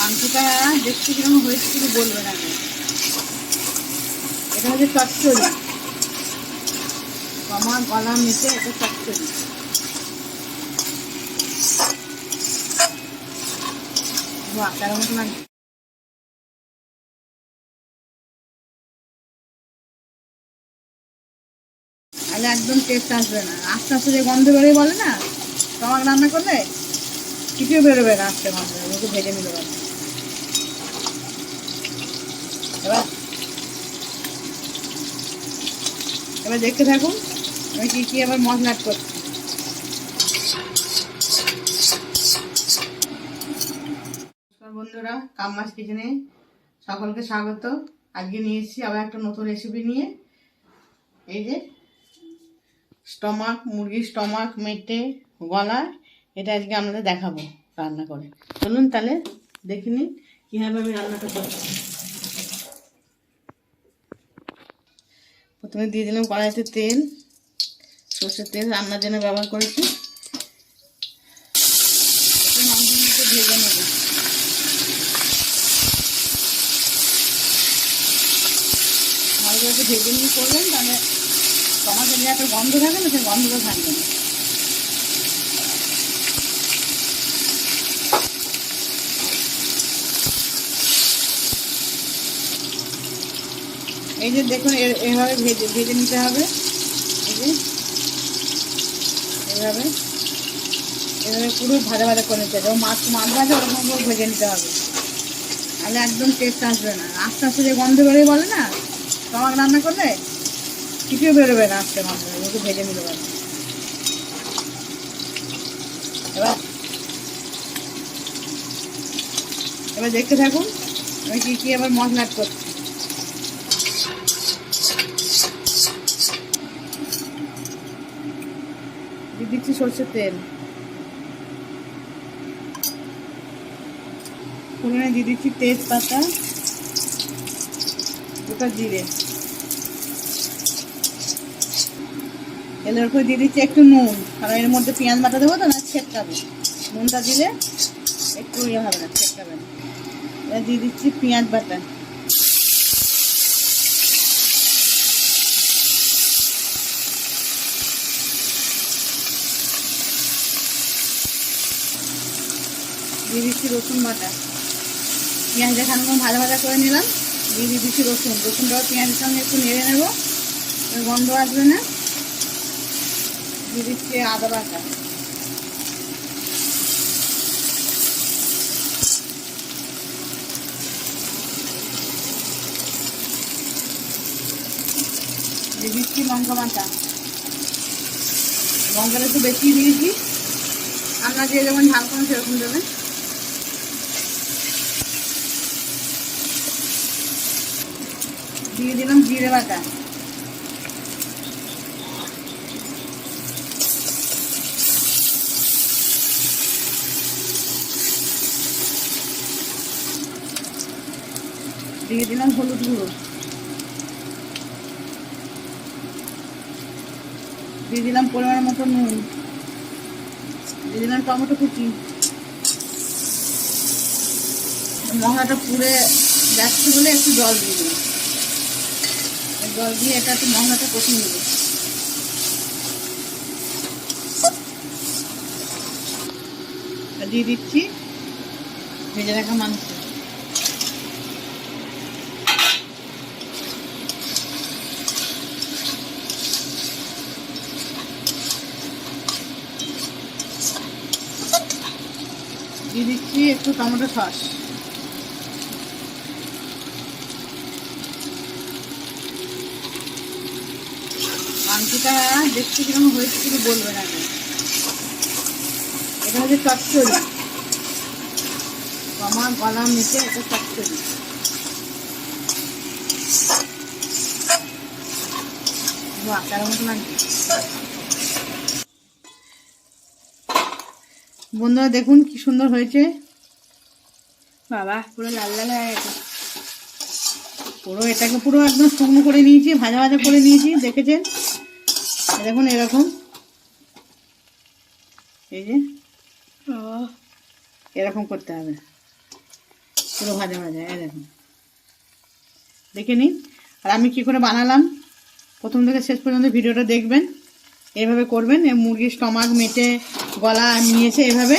মাংসটা দেখতে কিরকম হয়েছে কিছু বলবেন আগে। এটা হচ্ছে চচ্চড়ি, আমার গলা মিশে এটা চচ্চড়ি। আটার মতো লাগছে। তাহলে একদম টেস্ট আসবে না, আস্তে আস্তে যে গন্ধ বেরোয় বলে না, টমাক রান্না করলে কিছুই বেরোবে না, আস্তে গন্ধ ওকে ভেজে নিতে পারবে। এবার এবার দেখতে থাকুন আমি কি কি আবার মশলা অ্যাড করছি। বন্ধুরা, কাম্মাস কিচেনে সকলকে স্বাগত। আজকে নিয়ে এসেছি আবার একটা নতুন রেসিপি নিয়ে। এই যে স্টমাক, মুরগির স্টমাক মেটে গলা, এটা আজকে আপনাদের দেখাবো রান্না করে। চলুন তাহলে দেখে নিন কীভাবে আমি রান্নাটা করছি। প্রথমে দিয়ে দিলাম কড়াইতে তেল, সর্ষের তেল রান্নার জন্য ব্যবহার করেছি। মাংসগুলোকে ভেজে নেব। মাংসগুলোকে ভেজে নিয়ে করবেন, তাহলে টমাটোর যে একটা গন্ধ থাকে না, সেই গন্ধটা থাকবে না। এই যে দেখুন এভাবে ভেজে নিতে হবে। এই যে এভাবে এভাবে পুরো ভাজা ভাজা করে নিতে হবে। মাছ ভাজা ওরকম করে ভেজে নিতে হবে, তাহলে একদম টেস্ট আসবে না। আস্তে আস্তে যে গন্ধ বেরোয় বলে না, টমাক রান্না করলে কিছুই বেরোবে না, আস্তে গন্ধ ওকে ভেজে নিতে পারবে। এবার এবার দেখতে থাকুন আমি কি কি আবার মশলা অ্যাড করছি। দিয়ে দিচ্ছি সর্ষের তেল, ফোড়নে দিয়ে দিচ্ছি তেজপাতা, গোটা জিরে, এর উপরে দিয়ে দিচ্ছি একটু নুন, কারণ এর মধ্যে পেঁয়াজ বাটা দেবো তো, না ছেটকাবে। নুনটা দিলে একটু ইয়ে হবে না, ছেটকাবে না। এবার দিয়ে দিচ্ছি পেঁয়াজ বাটা, দিয়ে দিচ্ছি রসুন বাটা। পেঁয়াজটা খানিকক্ষণ ভাজা ভাজা করে নিলাম, দিয়ে দিচ্ছি রসুনটাও পেঁয়াজের সঙ্গে একটু নেড়ে নেবো, গন্ধ আসবে না। দিয়ে দিচ্ছি আদা বাটা, দিয়ে দিচ্ছি লঙ্কা বাটা। লঙ্কাটা একটু বেশি দিয়েছি, আপনারা যে যেমন ঝাল করেন সেরকম দেবেন। দিয়ে দিলাম জিরে বাটা, দিয়ে দিলাম হলুদ গুঁড়ো, দিয়ে দিলাম পরিমাণ মতো নুন, দিয়ে দিলাম টমেটো কুচি। মশলাটা পুড়ে যাচ্ছে বলে একটু জল দিয়ে দিলাম, জল দিয়ে এটা একটু মশলাটা কষিয়ে নেব। দিয়ে দিচ্ছি ভেজে রাখা মাংস, দিয়ে দিচ্ছি একটু টমেটো সস, মাংসটা দেখতে কিরকম হয়েছে কিছু বলবেন আগে। এটা হচ্ছে চচ্চড়ি, আমার গলা মিশে এটা চচ্চড়ি। আটার মতো লাগছে। বন্ধুরা দেখুন কি সুন্দর হয়েছে, বাবা পুরো লাল লাল হয়ে গেছে। পুরো এটাকে পুরো একদম শুকনো করে নিয়েছি, ভাজা ভাজা করে নিয়েছি, দেখেছেন? দেখুন এরকম, এই যে এরকম করতে হবে। পুরো ভাজা ভাজা, এই দেখুন, দেখে নিন। আর আমি কি করে বানালাম প্রথম থেকে শেষ পর্যন্ত ভিডিওটা দেখবেন। এইভাবে করবেন। এই মুরগির স্টমাক মেটে গলা নিয়েছে, এভাবে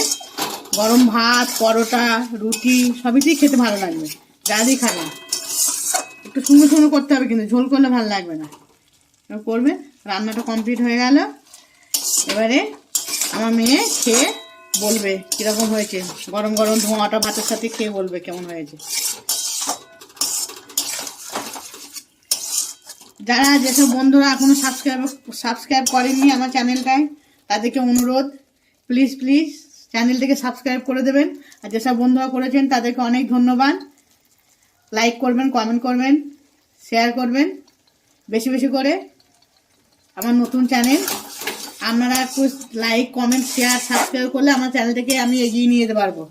গরম ভাত, পরোটা, রুটি সবইতেই খেতে ভালো লাগবে, যা দিয়ে খাবেন। একটু শুকনো শুকনো করতে হবে, কিন্তু ঝোল করলে ভালো লাগবে না। করবে। রান্নাটা কমপ্লিট হয়ে গেল। এবারে আমার মেয়ে খেয়ে বলবে কীরকম হয়েছে। গরম গরম ধোঁয়াটা ভাতের সাথে খেয়ে বলবে কেমন হয়েছে। যারা যেসব বন্ধুরা এখনো সাবস্ক্রাইব করেননি আমার চ্যানেলটায়, তাদেরকে অনুরোধ, প্লিজ প্লিজ চ্যানেলটিকে সাবস্ক্রাইব করে দেবেন। আর যেসব বন্ধুরা করেছেন তাদেরকে অনেক ধন্যবাদ। লাইক করবেন, কমেন্ট করবেন, শেয়ার করবেন বেশি বেশি করে। আমার নতুন চ্যানেল, আপনারা একটু লাইক, কমেন্ট, শেয়ার, সাবস্ক্রাইব করলে আমার চ্যানেলটাকে আমি এগিয়ে নিয়ে যেতে পারবো।